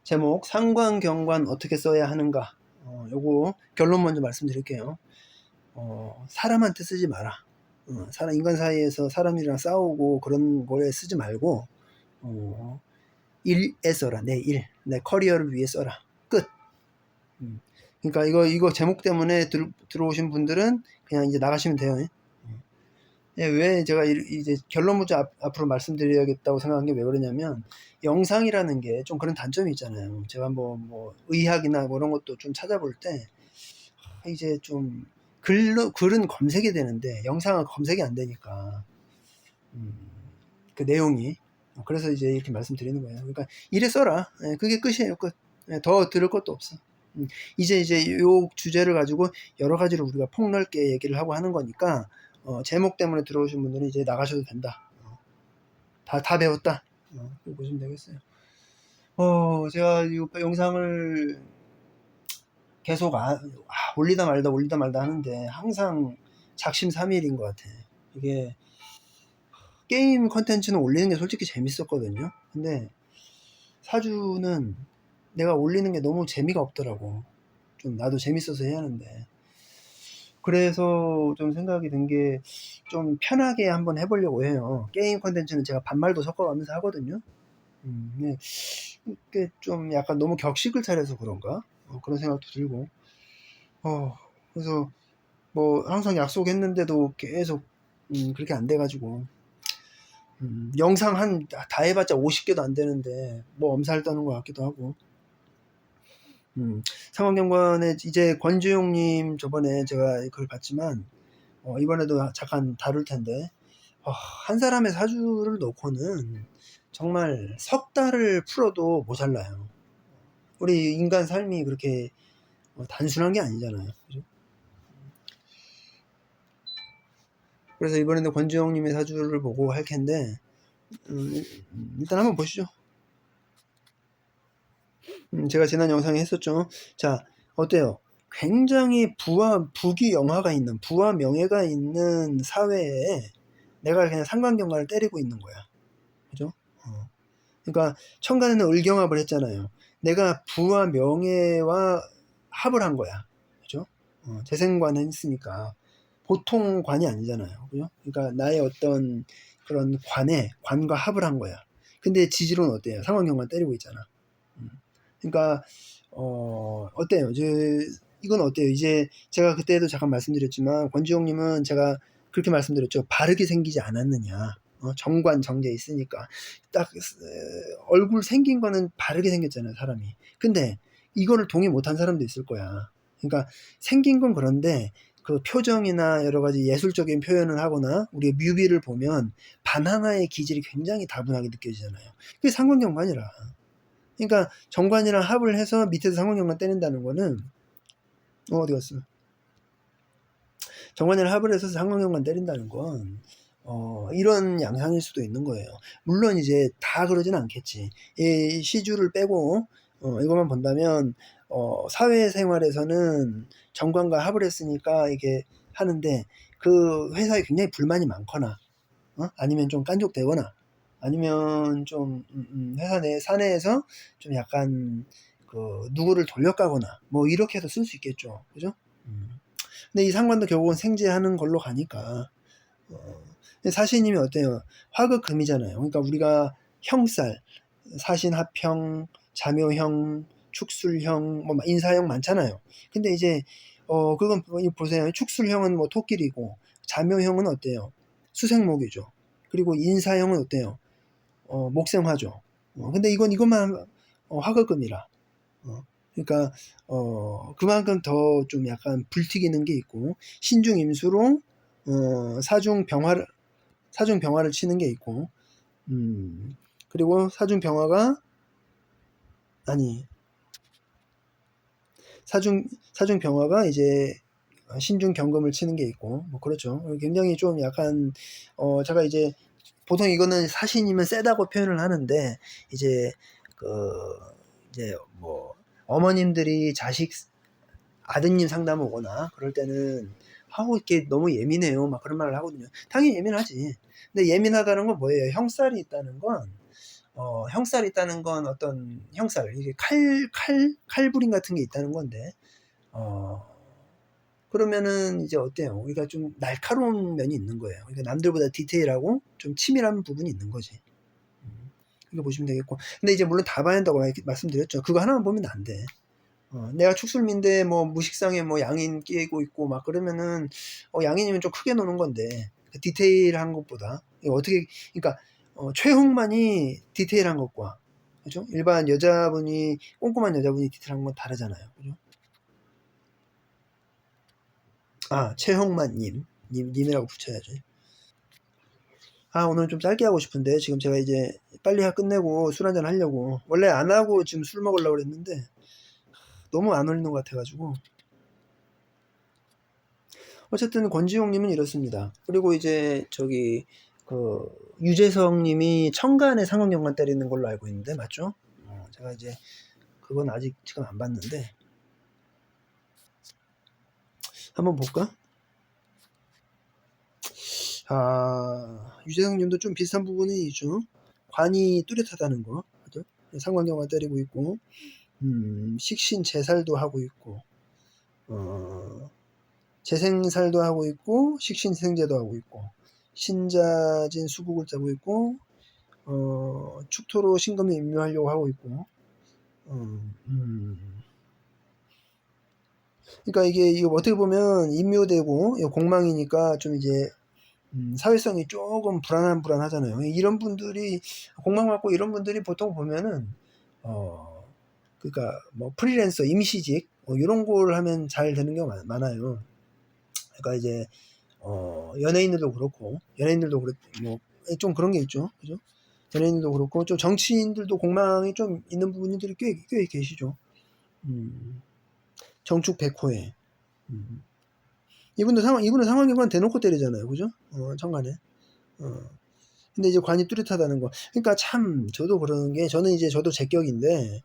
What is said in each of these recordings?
제목 상관경관 어떻게 써야 하는가. 요거 결론 먼저 말씀드릴게요. 사람한테 쓰지 마라. 인간 사이에서 사람이랑 싸우고 그런 거에 쓰지 말고 일에 써라. 내 내 커리어를 위해 써라. 끝. 그러니까 이거 제목 때문에 들어오신 분들은 그냥 이제 나가시면 돼요. 왜 제가 이제 결론 먼저 앞으로 말씀드려야겠다고 생각한 게 왜 그러냐면, 영상이라는 게 좀 그런 단점이 있잖아요. 제가 뭐 의학이나 뭐 이런 것도 좀 찾아볼 때 이제 좀 글은 검색이 되는데 영상은 검색이 안 되니까 그 내용이, 그래서 이제 이렇게 말씀드리는 거예요. 그러니까 이래 써라. 그게 끝이에요. 끝. 더 들을 것도 없어. 이제 요 주제를 가지고 여러 가지로 우리가 폭넓게 얘기를 하고 하는 거니까 제목 때문에 들어오신 분들은 이제 나가셔도 된다. 다 배웠다. 그렇게 보시면 되겠어요. 제가 이 영상을 계속 올리다 말다 하는데 항상 작심삼일인 것 같아. 이게 게임 컨텐츠는 올리는 게 솔직히 재밌었거든요. 근데 사주는 내가 올리는 게 너무 재미가 없더라고. 좀 나도 재밌어서 해야 하는데. 그래서 좀 생각이 든 게 좀 편하게 한번 해보려고 해요. 게임 컨텐츠는 제가 반말도 섞어가면서 하거든요. 근데 이게 좀 약간 너무 격식을 차려서 그런가? 그런 생각도 들고. 그래서 뭐 항상 약속했는데도 계속 그렇게 안 돼가지고 영상 다 해봤자 50개도 안 되는데 뭐 엄살 떠는 것 같기도 하고. 상황경관에 이제 권주용님 저번에 제가 그걸 봤지만 이번에도 잠깐 다룰 텐데, 한 사람의 사주를 놓고는 정말 석 달을 풀어도 모자라요. 우리 인간 삶이 그렇게 단순한 게 아니잖아요. 그죠? 그래서 이번에도 권주영님의 사주를 보고 할 텐데, 일단 한번 보시죠. 제가 지난 영상에 했었죠. 자, 어때요? 굉장히 부귀 영화가 있는, 부와 명예가 있는 사회에 내가 그냥 상관경관을 때리고 있는 거야. 그죠? 그러니까 천간에는 을경합을 했잖아요. 내가 부와 명예와 합을 한 거야. 그죠? 재생관을 했으니까 보통 관이 아니잖아요. 그죠? 그러니까 나의 어떤 그런 관과 합을 한 거야. 근데 지지로는 어때요? 상관경관 때리고 있잖아. 그러니까 어때요? 이건 어때요? 이제 제가 그때도 잠깐 말씀드렸지만 권지용님은 제가 그렇게 말씀드렸죠. 바르게 생기지 않았느냐. 정관 정제 있으니까 딱 얼굴 생긴 거는 바르게 생겼잖아요, 사람이. 근데 이거를 동의 못한 사람도 있을 거야. 그러니까 생긴 건 그런데 그 표정이나 여러 가지 예술적인 표현을 하거나 우리가 뮤비를 보면 바나나의 기질이 굉장히 다분하게 느껴지잖아요. 그게 상관경관이라. 그러니까 정관이랑 합을 해서 밑에서 상관경관 때린다는 거는 어디 갔어? 정관이랑 합을 해서 상관경관 때린다는 건 이런 양상일 수도 있는 거예요. 물론 이제 다 그러진 않겠지. 이 시주를 빼고 이것만 본다면 사회생활에서는 정관과 합을 했으니까 이게 하는데 그 회사에 굉장히 불만이 많거나 아니면 좀 깐족되거나 아니면 좀 회사 사내에서 좀 약간 그 누구를 돌려가거나 뭐 이렇게 해서 쓸 수 있겠죠. 그죠? 근데 이 상관도 결국은 생재하는 걸로 가니까 사신님이 어때요? 화극금이잖아요. 그러니까 우리가 형살, 사신합형, 자묘형, 축술형, 뭐 인사형 많잖아요. 근데 이제 그건 보세요. 축술형은 뭐 토끼리고 자묘형은 어때요? 수생목이죠. 그리고 인사형은 어때요? 목생화죠. 근데 이것만 화극금이라. 그러니까 그만큼 더 좀 약간 불튀기는 게 있고, 신중임수로 사중병화를 치는 게 있고, 그리고 사중병화가 이제 신중경금을 치는 게 있고, 뭐 그렇죠. 굉장히 좀 약간 제가 이제 보통 이거는 사신이면 세다고 표현을 하는데 이제 이제 뭐 어머님들이 아드님 상담 오거나 그럴 때는 이렇게 너무 예민해요 막 그런 말을 하거든요. 당연히 예민하지. 근데 예민하다는 건 뭐예요? 형살이 있다는 건 형살이 있다는 건 어떤 형살, 이게 칼부림 같은 게 있다는 건데, 그러면은 이제 어때요? 우리가 좀 날카로운 면이 있는 거예요. 그러니까 남들보다 디테일하고 좀 치밀한 부분이 있는 거지. 이거 보시면 되겠고. 근데 이제 물론 다 봐야 한다고 말씀드렸죠. 그거 하나만 보면 안 돼. 내가 축술민데 뭐 무식상에 뭐 양인 끼고 있고 막 그러면은 양인이면 좀 크게 노는 건데 그 디테일한 것보다 이거 어떻게 그러니까 최홍만이 디테일한 것과 그죠? 일반 여자분이 꼼꼼한 여자분이 디테일한 건 다르잖아요. 그죠? 아 최홍만님 님이라고 붙여야죠. 아 오늘 좀 짧게 하고 싶은데 지금 제가 이제 빨리 끝내고 술 한잔 하려고 원래 안 하고 지금 술 먹으려고 그랬는데 너무 안 어울리는 것 같아가지고 어쨌든 권지용님은 이렇습니다. 그리고 이제 저기 그 유재석님이 청간에 상황연관 때리는 걸로 알고 있는데 맞죠? 제가 이제 그건 아직 지금 안 봤는데 한번 볼까? 아 유재석님도 좀 비슷한 부분이 있죠. 관이 뚜렷하다는 거, 그죠? 상관경관 때리고 있고, 식신 제살도 하고 있고, 재생살도 하고 있고, 식신생제도 하고 있고, 신자진 수국을 짜고 있고, 축토로 신금을 임묘하려고 하고 있고, 그러니까 이게 어떻게 보면 임묘되고 공망이니까 좀 이제 사회성이 조금 불안하잖아요. 이런 분들이 공망 받고 이런 분들이 보통 보면은 그러니까 뭐 프리랜서 임시직 이런 걸 하면 잘 되는 경우가 많아요. 그러니까 이제 연예인들도 그렇고 뭐좀 그런 게 있죠, 그죠? 연예인들도 그렇고 좀 정치인들도 공망이 좀 있는 분들이 꽤 계시죠. 정축 백호에 이분은 상황경관 대놓고 때리잖아요, 그죠? 천간에. 근데 이제 관이 뚜렷하다는 거. 그러니까 참 저도 그러는 게 저도 제격인데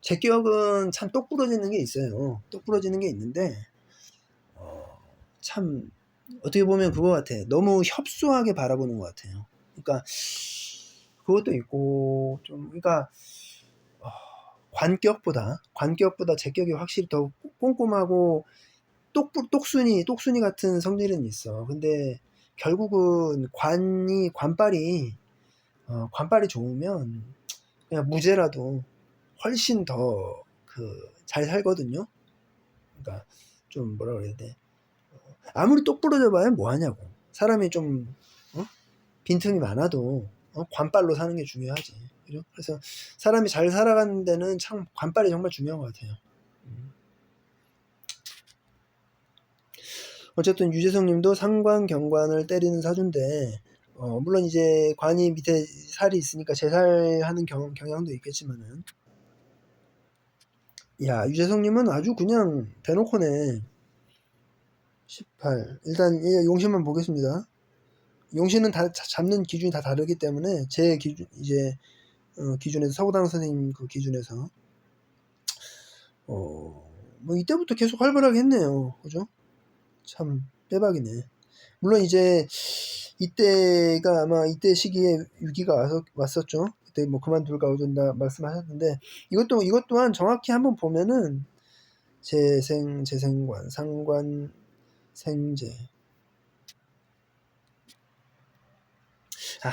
제격은 참 똑 부러지는 게 있어요. 똑 부러지는 게 있는데 참 어떻게 보면 그거 같아. 너무 협소하게 바라보는 것 같아요. 그러니까 그것도 있고 좀 그러니까 관격보다 제격이 확실히 더 꼼꼼하고 똑순이 같은 성질은 있어. 근데 결국은 관빨이 좋으면 그냥 무죄라도 훨씬 더 잘 살거든요. 그러니까 좀 뭐라 그래야 돼. 아무리 똑부러져 봐야 뭐 하냐고. 사람이 좀 빈틈이 많아도 관빨로 사는 게 중요하지. 그죠? 그래서 사람이 잘 살아가는 데는 참 관빨이 정말 중요한 것 같아요. 어쨌든 유재석 님도 상관 경관을 때리는 사주인데 물론 이제 관이 밑에 살이 있으니까 제살하는 경향도 있겠지만은 야 유재석 님은 아주 그냥 대놓고네. 18 일단 용신만 보겠습니다. 용신은 다 잡는 기준이 다 다르기 때문에 제 기준 이제 기준에서 서구당 선생님 그 기준에서 뭐 이때부터 계속 활발하게 했네요. 그죠? 참 빼박이네. 물론 이제 이때가 아마 이때 시기에 위기가 왔었죠. 그때 뭐 그만둘까 어쩐다 말씀하셨는데 이것 또한 정확히 한번 보면은 재생관, 상관, 생재.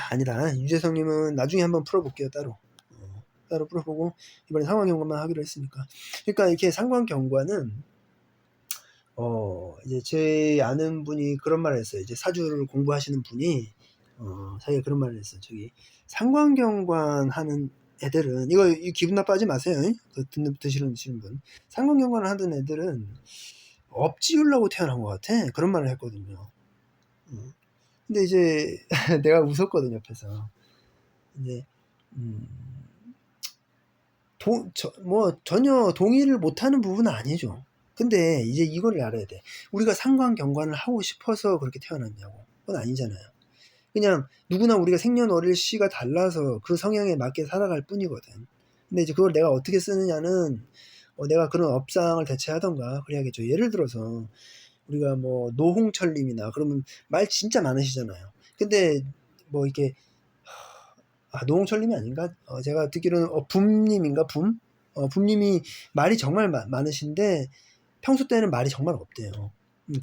아니다. 유재석님은 나중에 한번 풀어볼게요. 따로 풀어보고 이번에 상황경관만 하기로 했으니까. 그러니까 이렇게 상관경관은 이제 제 아는 분이 그런 말을 했어요. 이제 사주를 공부하시는 분이 자기가 그런 말을 했어요. 저기 상관경관 하는 애들은 이거 기분 나빠하지 마세요. 드시는 분. 상관경관을 하던 애들은 업 지으려고 태어난 것 같아. 그런 말을 했거든요. 근데 이제 내가 웃었거든 옆에서. 이제 전혀 동의를 못하는 부분은 아니죠. 근데 이제 이걸 알아야 돼. 우리가 상관경관을 하고 싶어서 그렇게 태어났냐고. 그건 아니잖아요. 그냥 누구나 우리가 생년월일시가 달라서 그 성향에 맞게 살아갈 뿐이거든. 근데 이제 그걸 내가 어떻게 쓰느냐는 내가 그런 업상을 대체하던가 그래야겠죠. 예를 들어서 우리가 뭐 노홍철님이나 그러면 말 진짜 많으시잖아요. 근데 뭐 이렇게 노홍철님이 아닌가? 제가 듣기로는 붐님인가? 붐님이 말이 정말 많으신데 평소 때는 말이 정말 없대요.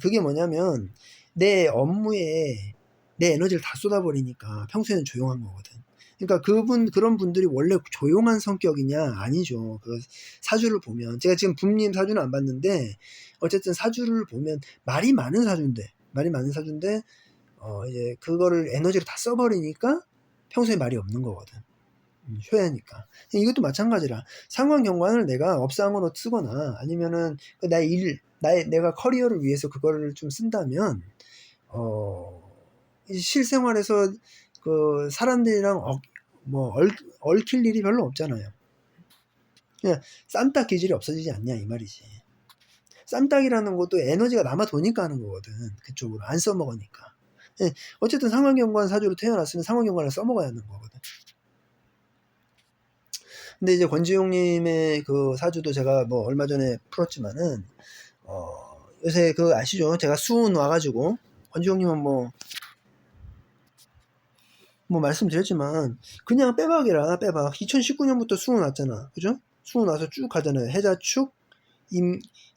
그게 뭐냐면 내 업무에 내 에너지를 다 쏟아버리니까 평소에는 조용한 거거든. 그러니까 그런 분들이 원래 조용한 성격이냐? 아니죠. 그 사주를 보면 제가 지금 붐님 사주는 안 봤는데 어쨌든 사주를 보면 말이 많은 사주인데 이제 그거를 에너지를 다 써버리니까 평소에 말이 없는 거거든. 효야니까. 이것도 마찬가지라. 상관경관을 내가 업상으로 쓰거나 아니면은 내가 커리어를 위해서 그거를 좀 쓴다면 이제 실생활에서 그 사람들이랑 얽힐 일이 별로 없잖아요. 그냥 쌈딱 기질이 없어지지 않냐 이 말이지. 쌈딱이라는 것도 에너지가 남아 도니까 하는 거거든. 그쪽으로 안 써먹으니까. 어쨌든 상관경관 사주로 태어났으면 상관경관을 써먹어야 하는 거거든. 근데 이제 권지용님의 그 사주도 제가 뭐 얼마 전에 풀었지만은 요새 그 아시죠? 제가 수운 와가지고 권지용님은 뭐 말씀드렸지만 그냥 빼박이라 빼박. 2019년부터 수운 왔잖아, 그죠? 수운 와서 쭉 가잖아요. 해자축,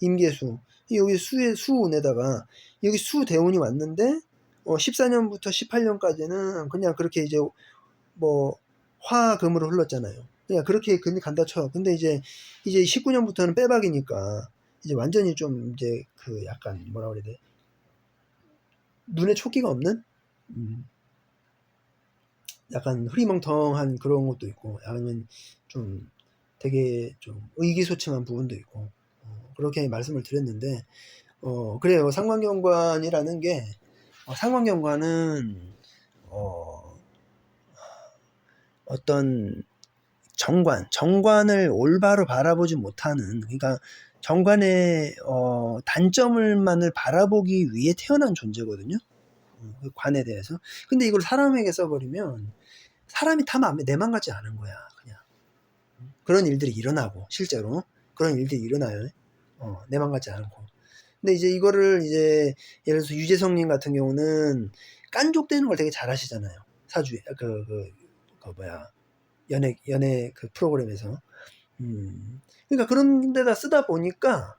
임계수. 여기 수운에다가 여기 수대운이 왔는데 14년부터 18년까지는 그냥 그렇게 이제 뭐 화금으로 흘렀잖아요. 그냥 그렇게 간다 쳐. 근데 이제 19년부터는 빼박이니까 이제 완전히 좀 이제 그 약간 뭐라 그래야 돼? 눈에 촉기가 없는? 약간 흐리멍텅한 그런 것도 있고, 아니면 좀 되게 좀 의기소침한 부분도 있고, 그렇게 말씀을 드렸는데, 그래요. 상관경관이라는 게, 상관경관은, 어떤 정관을 올바로 바라보지 못하는, 그러니까 정관의 단점을만을 바라보기 위해 태어난 존재거든요. 그 관에 대해서. 근데 이걸 사람에게 써버리면 사람이 다 내맘 같지 않은 거야. 그냥 그런 일들이 일어나고 실제로 그런 일들이 일어나요. 내맘 같지 않고. 근데 이제 이거를 이제 예를 들어서 유재석님 같은 경우는 깐족되는 걸 되게 잘하시잖아요. 사주에 그 뭐야 연애 그 프로그램에서. 그러니까 그런 데다 쓰다 보니까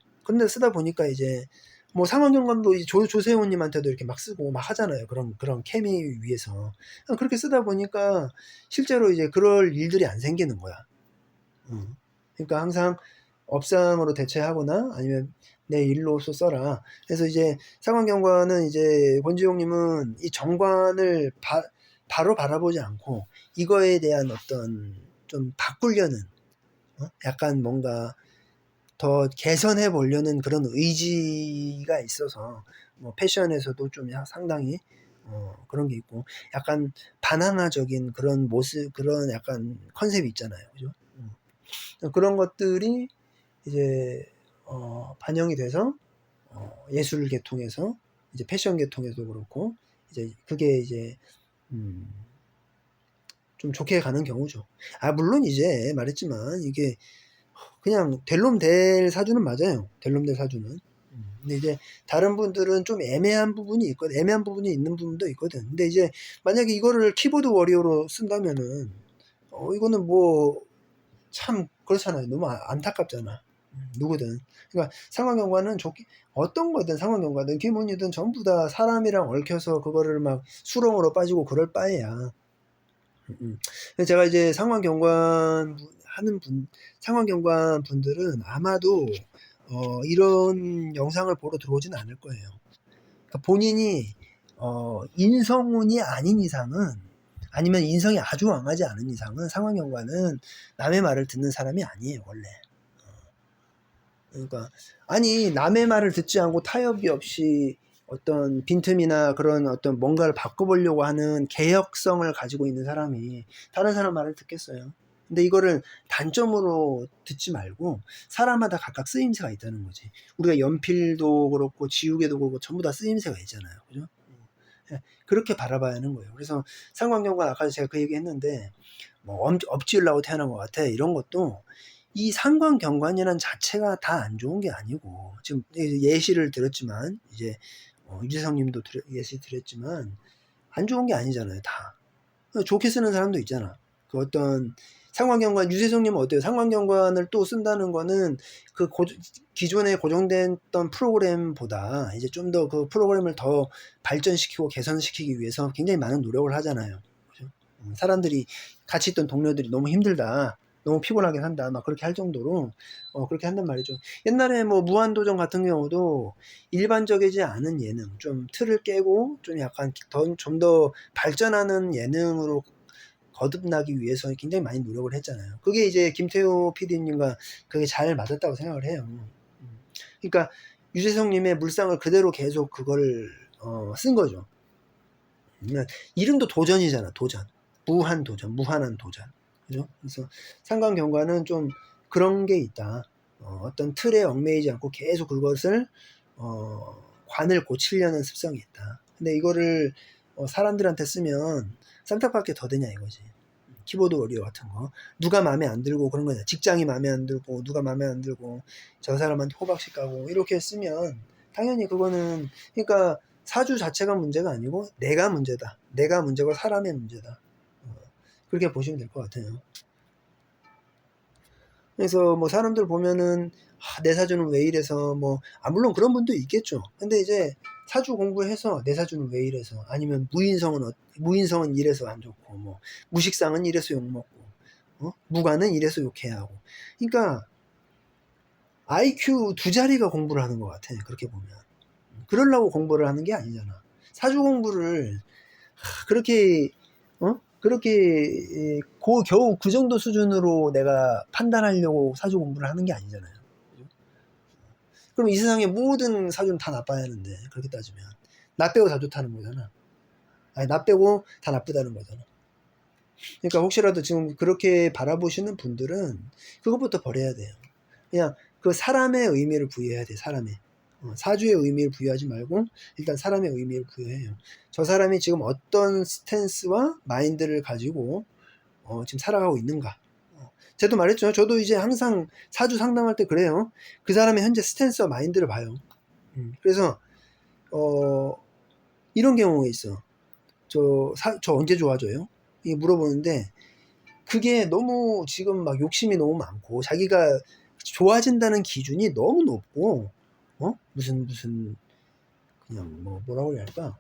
이제 뭐 상황경감도 조세호님한테도 이렇게 막 쓰고 막 하잖아요. 그런 케미 위해서. 그렇게 쓰다 보니까 실제로 이제 그럴 일들이 안 생기는 거야. 그러니까 항상 업상으로 대체하거나 아니면 내 일로서 써라. 그래서 이제 상황경관은 이제 권지용님은 이 정관을 바로 바라보지 않고 이거에 대한 어떤 좀 바꾸려는 약간 뭔가 더 개선해 보려는 그런 의지가 있어서 뭐 패션에서도 좀 상당히 그런 게 있고 약간 바나나적인 그런 모습 그런 약간 컨셉이 있잖아요. 그죠? 그런 것들이 이제 반영이 돼서 예술 계통에서 이제 패션 계통에도 그렇고 이제 그게 이제 좀 좋게 가는 경우죠. 물론 이제 말했지만 이게 그냥 될 놈 될 사주는 맞아요. 될 놈 될 사주는. 근데 이제 다른 분들은 좀 애매한 부분이 있거든. 애매한 부분이 있는 부분도 있거든. 근데 이제 만약에 이거를 키보드 워리어로 쓴다면은 이거는 뭐 참 그렇잖아요. 너무 안타깝잖아. 누구든. 그러니까 상황경과는 어떤 거든 상황경과든 기문이든 전부 다 사람이랑 얽혀서 그거를 막 수렁으로 빠지고 그럴 바에야. 그래서 제가 이제 상황경관 분들은 아마도 이런 영상을 보러 들어오지는 않을 거예요. 그러니까 본인이 인성운이 아닌 이상은 아니면 인성이 아주 강하지 않은 이상은 상황경관은 남의 말을 듣는 사람이 아니에요 원래. 그러니까 아니 남의 말을 듣지 않고 타협이 없이 어떤 빈틈이나 그런 어떤 뭔가를 바꿔보려고 하는 개혁성을 가지고 있는 사람이 다른 사람 말을 듣겠어요. 근데 이거를 단점으로 듣지 말고 사람마다 각각 쓰임새가 있다는 거지. 우리가 연필도 그렇고 지우개도 그렇고 전부 다 쓰임새가 있잖아요. 그죠? 그렇게 바라봐야 하는 거예요. 그래서 상관경관 아까 제가 그 얘기 했는데 뭐 엎지으려고 태어난 것 같아 이런 것도 이 상관경관이라는 자체가 다 안 좋은 게 아니고 지금 예시를 들었지만 이제 유재석님도 예시 드렸지만 안 좋은 게 아니잖아요 다. 좋게 쓰는 사람도 있잖아. 그 어떤 상관경관, 유재석님은 어때요? 상관경관을 또 쓴다는 거는 그 기존에 고정됐던 프로그램보다 이제 좀 더 그 프로그램을 더 발전시키고 개선시키기 위해서 굉장히 많은 노력을 하잖아요. 그죠? 사람들이 같이 있던 동료들이 너무 힘들다, 너무 피곤하게 산다, 막 그렇게 할 정도로 그렇게 한단 말이죠. 옛날에 뭐 무한도전 같은 경우도 일반적이지 않은 예능, 좀 틀을 깨고 좀 약간 좀 더 발전하는 예능으로 거듭나기 위해서 굉장히 많이 노력을 했잖아요. 그게 이제 김태호 PD님과 그게 잘 맞았다고 생각을 해요. 그러니까 유재석님의 물상을 그대로 계속 그걸 쓴 거죠. 그러니까 이름도 도전이잖아. 도전. 무한도전, 무한한 도전. 그죠? 그래서 상관경과는 좀 그런 게 있다. 어떤 틀에 얽매이지 않고 계속 그것을 관을 고치려는 습성이 있다. 근데 이거를 사람들한테 쓰면 쌈딱밖에 더 되냐 이거지. 키보드 워리어 같은 거. 누가 마음에 안 들고 그런 거냐. 직장이 마음에 안 들고 누가 마음에 안 들고 저 사람한테 호박씩 가고 이렇게 쓰면 당연히 그거는, 그러니까 사주 자체가 문제가 아니고 내가 문제다. 내가 문제고 사람의 문제다. 그렇게 보시면 될 것 같아요. 그래서 뭐 사람들 보면은 내 사주는 왜 이래서 물론 그런 분도 있겠죠. 근데 이제 사주 공부해서 내 사주는 왜 이래서, 아니면 무인성은 이래서 안 좋고 무식상은 이래서 욕먹고 무관은 이래서 욕해야 하고. 그러니까 IQ 2자리가 공부를 하는 것 같아. 그렇게 보면 그러려고 공부를 하는 게 아니잖아. 사주 공부를 그렇게 겨우 그 정도 수준으로 내가 판단하려고 사주 공부를 하는 게 아니잖아요. 그럼 이 세상의 모든 사주는 다 나빠야 하는데, 그렇게 따지면 나 빼고 다 좋다는 거잖아. 아니, 나 빼고 다 나쁘다는 거잖아. 그러니까 혹시라도 지금 그렇게 바라보시는 분들은 그것부터 버려야 돼요. 그냥 그 사람의 의미를 부여해야 돼. 사람의 사주의 의미를 부여하지 말고 일단 사람의 의미를 부여해요. 저 사람이 지금 어떤 스탠스와 마인드를 가지고 지금 살아가고 있는가. 저도 말했죠. 저도 이제 항상 사주 상담할 때 그래요. 그 사람의 현재 스탠스와 마인드를 봐요. 그래서 이런 경우가 있어. 저 언제 좋아져요? 이게 물어보는데, 그게 너무 지금 막 욕심이 너무 많고 자기가 좋아진다는 기준이 너무 높고 무슨 그냥 뭐라고 해야 할까?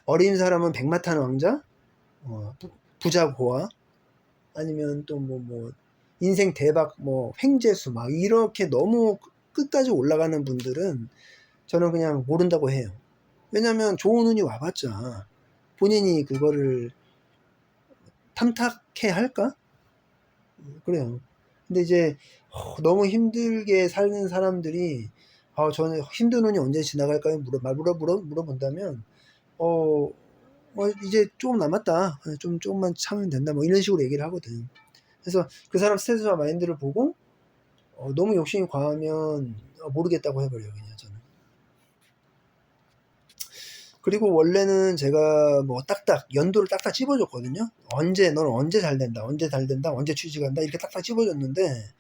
어린 사람은 백마탄 왕자, 부자 고아, 아니면 또 인생 대박 횡재수 막 이렇게 너무 끝까지 올라가는 분들은 저는 그냥 모른다고 해요. 왜냐면 좋은 운이 와봤자 본인이 그거를 탐탁해 할까? 그래요. 근데 이제 너무 힘들게 사는 사람들이 저는 힘든 운이 언제 지나갈까요? 물어본다면 이제 조금 남았다. 조금만 참으면 된다. 이런 식으로 얘기를 하거든. 그래서 그 사람 스탠스와 마인드를 보고 너무 욕심이 과하면 모르겠다고 해버려요. 그냥 저는. 그리고 원래는 제가 딱딱 연도를 딱딱 찝어줬거든요. 넌 언제 잘 된다, 언제 취직한다 이렇게 딱딱 찝어줬는데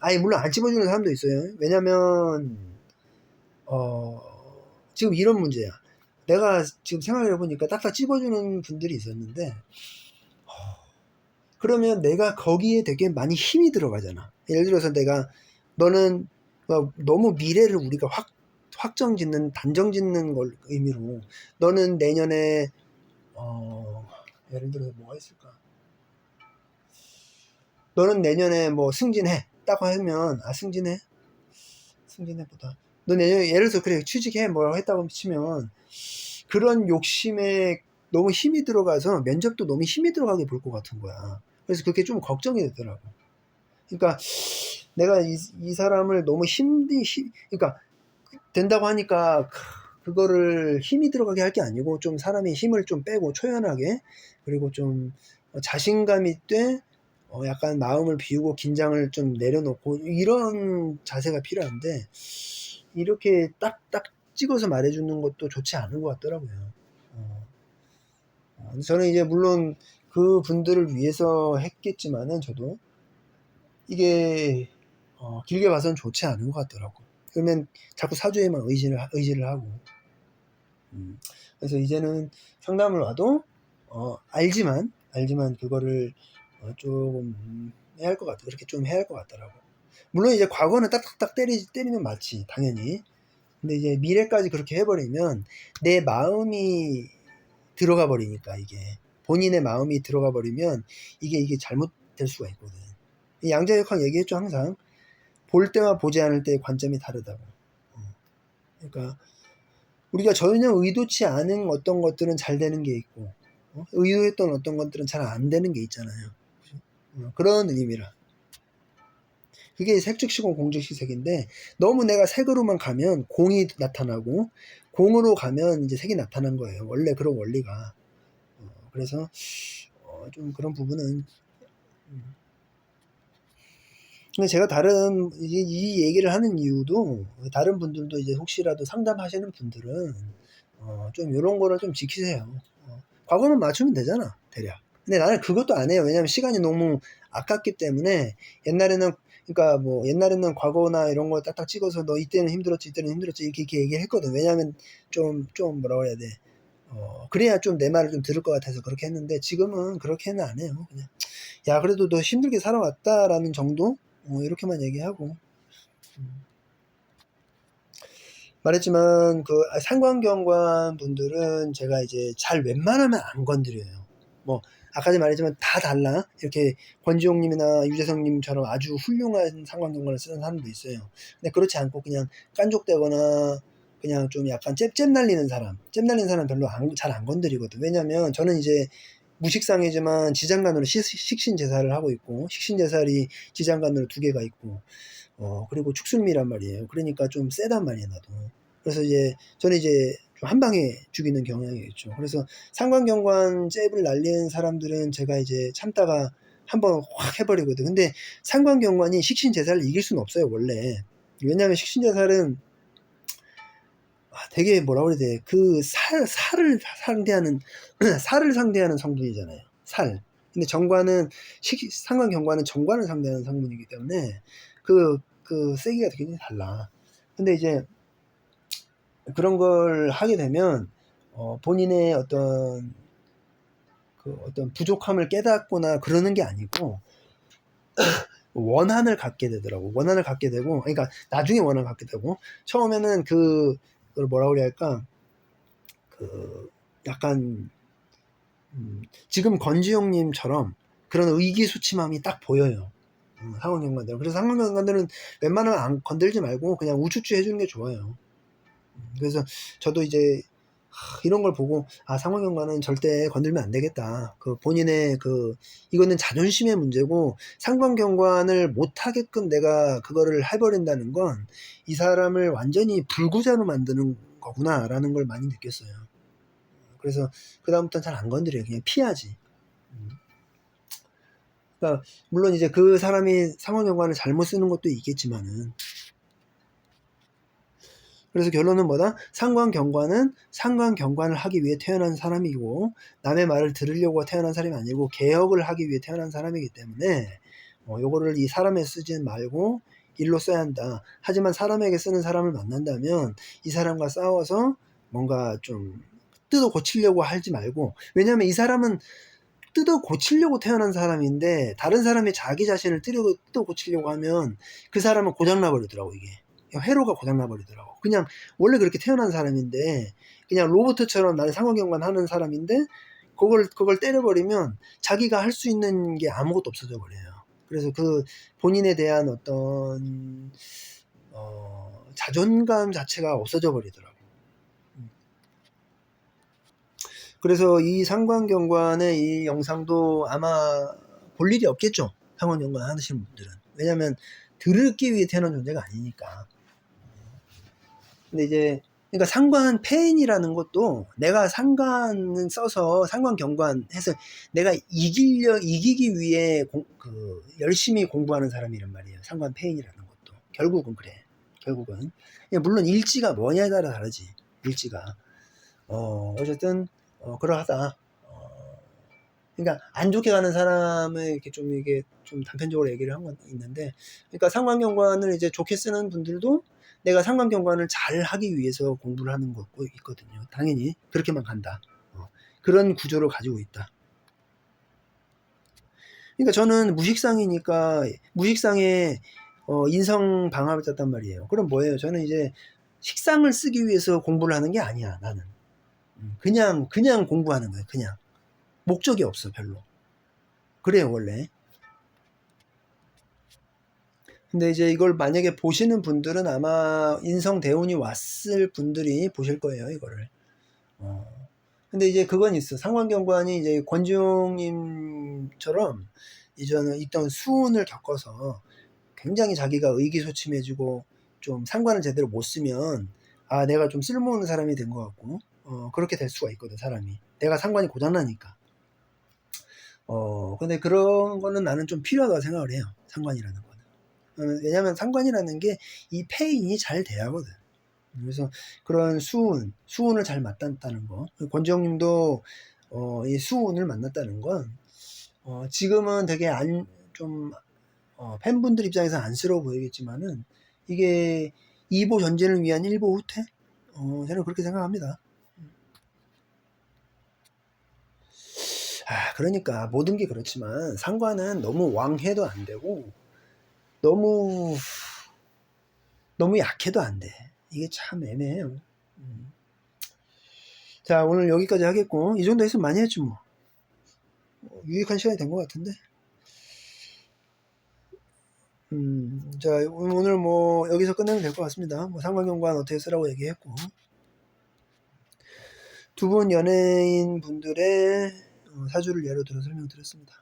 아니 물론 안 찝어주는 사람도 있어요. 왜냐면 지금 이런 문제야. 내가 지금 생각해보니까 딱딱 찝어주는 분들이 있었는데 그러면 내가 거기에 되게 많이 힘이 들어가잖아. 예를 들어서 너는 너무 미래를 우리가 단정 짓는 걸 의미로, 너는 내년에 예를 들어서 뭐가 있을까? 너는 내년에 승진해 딱 하면 승진해보다 너 내년에 예를 들어서 그래 취직해 뭐라고 했다고 치면 그런 욕심에 너무 힘이 들어가서 면접도 너무 힘이 들어가게 볼 것 같은 거야. 그래서 그게 좀 걱정이 되더라고. 그러니까 내가 이 사람을 너무 그러니까 된다고 하니까 그거를 힘이 들어가게 할 게 아니고 좀 사람의 힘을 좀 빼고 초연하게, 그리고 좀 자신감 있게 약간 마음을 비우고 긴장을 좀 내려놓고 이런 자세가 필요한데 이렇게 딱딱 찍어서 말해주는 것도 좋지 않은 것 같더라고요. 저는 이제 물론 그 분들을 위해서 했겠지만은 저도 이게 길게 봐서는 좋지 않은 것 같더라고. 그러면 자꾸 사주에만 의지를 하고. 그래서 이제는 상담을 와도 알지만 알지만 그거를 조금 해야 할 것 같아. 그렇게 좀 해야 할 것 같더라고. 물론 이제 과거는 딱딱딱 때리면 맞지, 당연히. 근데 이제 미래까지 그렇게 해버리면 내 마음이 들어가 버리니까, 이게 본인의 마음이 들어가 버리면 이게 잘못될 수가 있거든. 양자역학 얘기했죠, 항상. 볼 때와 보지 않을 때의 관점이 다르다고. 그러니까 우리가 전혀 의도치 않은 어떤 것들은 잘 되는 게 있고, 의도했던 어떤 것들은 잘 안 되는 게 있잖아요. 그런 의미라. 그게 색즉시공 공즉시색인데, 너무 내가 색으로만 가면 공이 나타나고, 공으로 가면 이제 색이 나타난 거예요. 원래 그런 원리가. 그래서 좀 그런 부분은. 근데 제가 이 얘기를 하는 이유도, 다른 분들도 이제 혹시라도 상담하시는 분들은 좀 이런 거를 좀 지키세요. 과거만 맞추면 되잖아, 대략. 근데 나는 그것도 안 해요. 왜냐면 시간이 너무 아깝기 때문에. 옛날에는 과거나 이런 거 딱딱 찍어서 너 이때는 힘들었지, 이때는 힘들었지, 이렇게 얘기를 했거든. 왜냐면 좀 뭐라고 해야 돼. 그래야 좀 내 말을 좀 들을 것 같아서 그렇게 했는데, 지금은 그렇게는 안 해요. 그냥, 야, 그래도 너 힘들게 살아왔다라는 정도? 이렇게만 얘기하고. 말했지만, 상관경관 분들은 제가 이제 잘 웬만하면 안 건드려요. 아까도 말했지만 다 달라. 이렇게 권지용님이나 유재석님처럼 아주 훌륭한 상관경관을 쓰는 사람도 있어요. 근데 그렇지 않고 그냥 깐족대거나 그냥 좀 약간 잽 날리는 사람 별로 잘 안 건드리거든. 왜냐면 저는 이제 무식상이지만 지장간으로 식신제사를 하고 있고, 식신제살이 지장간으로 2개가 있고, 그리고 축술미란 말이에요. 그러니까 좀 세단 말이에요, 나도. 그래서 이제 저는 이제 좀 한 방에 죽이는 경향이 있죠. 그래서 상관경관 잽을 날리는 사람들은 제가 이제 참다가 한번 확 해버리거든. 근데 상관경관이 식신제살을 이길 수는 없어요, 원래. 왜냐하면 식신제살은 되게 뭐라 그래야 돼. 살을 상대하는 살을 상대하는 성분이잖아요. 살. 근데 상관경관은 정관을 상대하는 성분이기 때문에 세기가 굉장히 달라. 근데 이제 그런 걸 하게 되면 본인의 어떤 부족함을 깨닫거나 그러는 게 아니고 원한을 갖게 되더라고. 원한을 갖게 되고, 그러니까 나중에 원한을 갖게 되고, 처음에는 그걸 뭐라 그래야 할까? 약간 지금 권지용님처럼 그런 의기소침함이 딱 보여요. 상황경관들은. 그래서 상황경관들은 웬만하면 건들지 말고 그냥 우쭈쭈 해주는 게 좋아요. 그래서 저도 이제 이런 걸 보고, 상황경관은 절대 건들면 안 되겠다. 본인의 이거는 자존심의 문제고, 상관경관을 못하게끔 내가 그거를 해버린다는 건 이 사람을 완전히 불구자로 만드는 거구나라는 걸 많이 느꼈어요. 그래서 그다음부터는 잘 안 건드려요. 그냥 피하지. 그러니까 물론 이제 그 사람이 상황경관을 잘못 쓰는 것도 있겠지만은, 그래서 결론은 뭐다? 상관경관은 상관경관을 하기 위해 태어난 사람이고, 남의 말을 들으려고 태어난 사람이 아니고 개혁을 하기 위해 태어난 사람이기 때문에 요거를 이 사람에 쓰지 말고 일로 써야 한다. 하지만 사람에게 쓰는 사람을 만난다면 이 사람과 싸워서 뭔가 좀 뜯어 고치려고 하지 말고, 왜냐하면 이 사람은 뜯어 고치려고 태어난 사람인데 다른 사람이 자기 자신을 뜯어 고치려고 하면 그 사람은 고장나 버리더라고. 이게 회로가 고장나 버리더라고. 그냥 원래 그렇게 태어난 사람인데, 그냥 로봇처럼 나는 상관경관 하는 사람인데 그걸 때려버리면 자기가 할 수 있는 게 아무것도 없어져 버려요. 그래서 본인에 대한 어떤 자존감 자체가 없어져 버리더라고. 그래서 이 상관경관의 이 영상도 아마 볼 일이 없겠죠. 상관경관 하시는 분들은. 왜냐면 들기 위해 태어난 존재가 아니니까. 근데 이제 그러니까 상관 펜이라는 것도 내가 상관은 써서 상관경관 해서 내가 이기기 위해 열심히 공부하는 사람이란 말이에요. 상관 펜이라는 것도 결국은 그래. 결국은 물론 일지가 뭐냐에 따라 다르지. 일지가 어쨌든 그러하다. 그러니까 안 좋게 가는 사람을 이게 좀 단편적으로 얘기를 한 건 있는데, 그러니까 상관경관을 이제 좋게 쓰는 분들도 내가 상관경관을 잘 하기 위해서 공부를 하는 것도 있거든요. 당연히 그렇게만 간다. 그런 구조를 가지고 있다. 그러니까 저는 무식상이니까 무식상에 인성 방합을 짰단 말이에요. 그럼 뭐예요? 저는 이제 식상을 쓰기 위해서 공부를 하는 게 아니야, 나는. 그냥 공부하는 거예요. 그냥 목적이 없어, 별로. 그래요, 원래. 근데 이제 이걸 만약에 보시는 분들은 아마 인성 대운이 왔을 분들이 보실 거예요, 이거를. 근데 이제 그건 있어. 상관경관이 이제 권지용님처럼 이전에 있던 수운을 겪어서 굉장히 자기가 의기소침해지고 좀 상관을 제대로 못 쓰면 아, 내가 좀 쓸모없는 사람이 된 것 같고, 그렇게 될 수가 있거든, 사람이. 내가 상관이 고장나니까. 근데 그런 거는 나는 좀 필요하다고 생각을 해요. 상관이라는 거는. 왜냐면 상관이라는 게 이 패인이 잘 돼야 하거든. 그래서 그런 수운을 잘 만났다는 거. 권지영님도 이 수운을 만났다는 건 지금은 되게 팬분들 입장에서 안쓰러워 보이겠지만은 이게 2보 전진을 위한 1보 후퇴? 저는 그렇게 생각합니다. 그러니까 모든 게 그렇지만 상관은 너무 왕해도 안 되고 너무 약해도 안 돼. 이게 참 애매해요. 자, 오늘 여기까지 하겠고 이 정도 했으면 많이 했지 뭐. 유익한 시간이 된 것 같은데. 자, 오늘 뭐 여기서 끝내면 될 것 같습니다. 뭐 상관경관 어떻게 쓰라고 얘기했고 두 분 연예인 분들의 사주를 예로 들어 설명드렸습니다.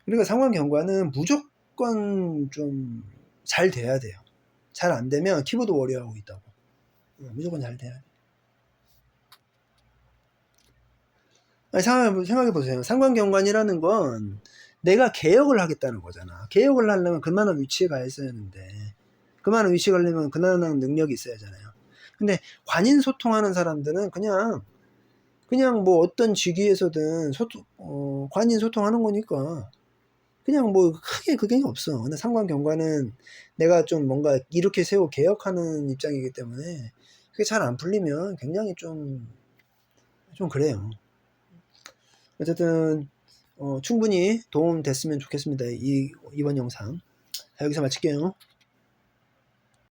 그러니까 상관경관은 무조건 좀 잘 돼야 돼요. 잘 안 되면 키보드 워리어하고 있다고. 무조건 잘 돼야 돼. 아니, 생각해 보세요. 상관경관이라는 건 내가 개혁을 하겠다는 거잖아. 개혁을 하려면 그만한 위치에 가 있어야 하는데 그만한 위치에 가려면 그만한 능력이 있어야 하잖아요. 근데 관인 소통하는 사람들은 그냥 뭐 어떤 직위에서든 관인 소통하는 거니까 그냥 뭐 크게 그게 없어. 근데 상관경관은 내가 좀 뭔가 이렇게 세워 개혁하는 입장이기 때문에 그게 잘 안 풀리면 굉장히 좀 그래요. 어쨌든 충분히 도움 됐으면 좋겠습니다. 이번 영상. 자, 여기서 마칠게요.